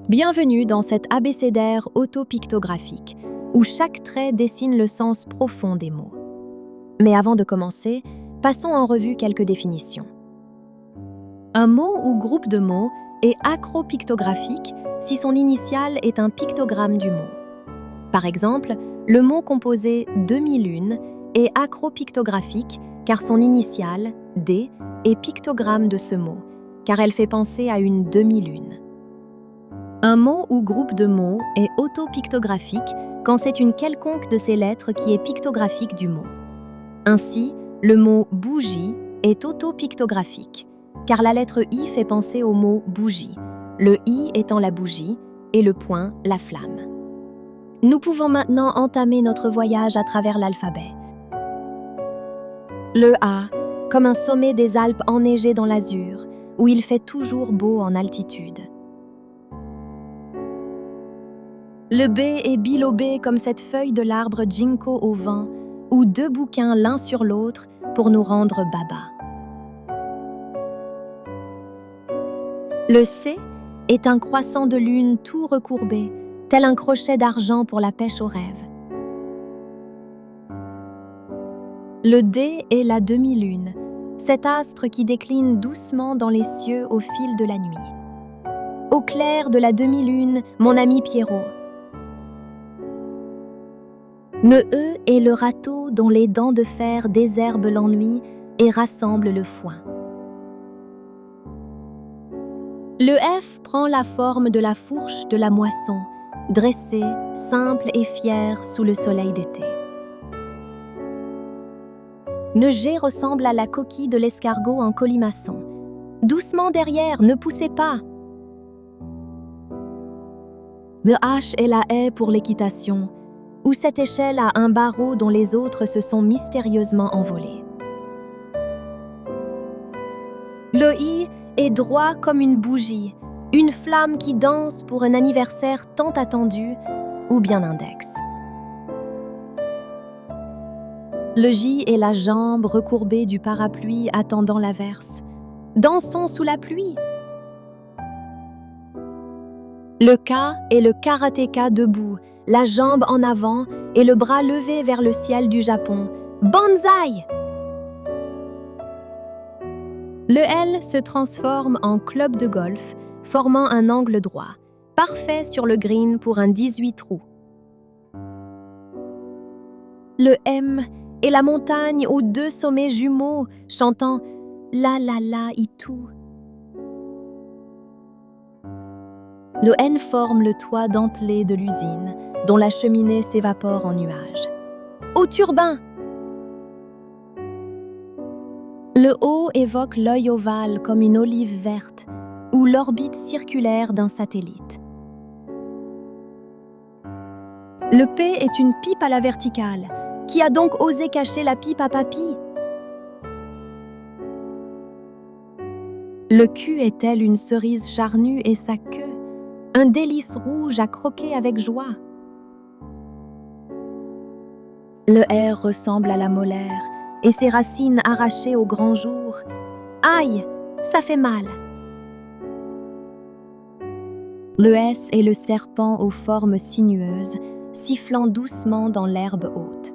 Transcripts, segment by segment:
Bienvenue dans cet abécédaire autopictographique, où chaque trait dessine le sens profond des mots. Mais avant de commencer, passons en revue quelques définitions. Un mot ou groupe de mots est acropictographique si son initiale est un pictogramme du mot. Par exemple, le mot composé demi-lune est acropictographique car son initiale, D, est pictogramme de ce mot, car elle fait penser à une demi-lune. Un mot ou groupe de mots est autopictographique quand c'est une quelconque de ces lettres qui est pictographique du mot. Ainsi, le mot bougie est autopictographique, car la lettre I fait penser au mot bougie, le I étant la bougie et le point la flamme. Nous pouvons maintenant entamer notre voyage à travers l'alphabet. Le A, comme un sommet des Alpes enneigé dans l'azur, où il fait toujours beau en altitude. Le B est bilobé comme cette feuille de l'arbre ginkgo au vent, ou deux bouquins l'un sur l'autre pour nous rendre baba. Le C est un croissant de lune tout recourbé, tel un crochet d'argent pour la pêche au rêve. Le D est la demi-lune, cet astre qui décline doucement dans les cieux au fil de la nuit. Au clair de la demi-lune, mon ami Pierrot. Le E est le râteau dont les dents de fer désherbent l'ennui et rassemblent le foin. Le F prend la forme de la fourche de la moisson, dressée, simple et fière sous le soleil d'été. Le G ressemble à la coquille de l'escargot en colimaçon. Doucement derrière, ne poussez pas. Le H est la haie pour l'équitation, ou cette échelle a un barreau dont les autres se sont mystérieusement envolés. Le I est droit comme une bougie, une flamme qui danse pour un anniversaire tant attendu, ou bien index. Le J est la jambe recourbée du parapluie attendant l'averse. Dansons sous la pluie. Le K est le karatéka debout, la jambe en avant et le bras levé vers le ciel du Japon. Banzai! Le L se transforme en club de golf, formant un angle droit, parfait sur le green pour un 18 trous. Le M est la montagne aux deux sommets jumeaux, chantant « La la la itou ». Le N forme le toit dentelé de l'usine, dont la cheminée s'évapore en nuages. Au turbin! Le O évoque l'œil ovale comme une olive verte ou l'orbite circulaire d'un satellite. Le P est une pipe à la verticale. Qui a donc osé cacher la pipe à papy? Le Q est tel une cerise charnue et sa queue, un délice rouge à croquer avec joie. Le R ressemble à la molaire et ses racines arrachées au grand jour. Aïe, ça fait mal. Le S est le serpent aux formes sinueuses, sifflant doucement dans l'herbe haute.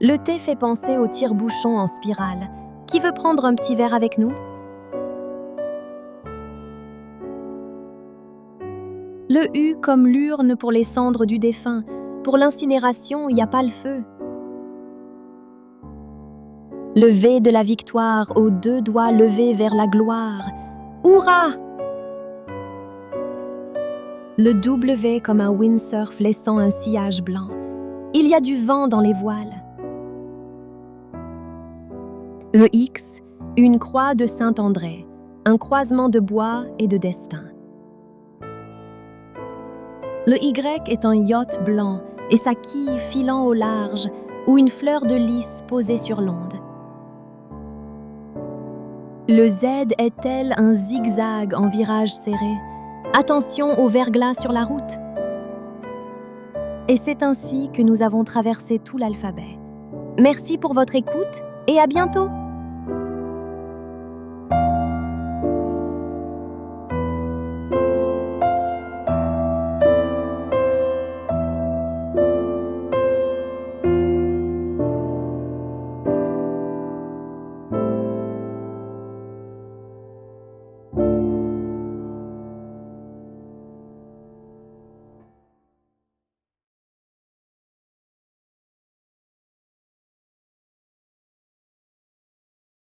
Le T fait penser au tire-bouchon en spirale. Qui veut prendre un petit verre avec nous? Le U comme l'urne pour les cendres du défunt. Pour l'incinération, il n'y a pas le feu. Le V de la victoire aux deux doigts levés vers la gloire. Hourra! Le W comme un windsurf laissant un sillage blanc. Il y a du vent dans les voiles. Le X, une croix de Saint-André, un croisement de bois et de destin. Le Y est un yacht blanc et sa quille filant au large ou une fleur de lys posée sur l'onde. Le Z est tel un zigzag en virage serré. Attention au verglas sur la route. Et c'est ainsi que nous avons traversé tout l'alphabet. Merci pour votre écoute et à bientôt!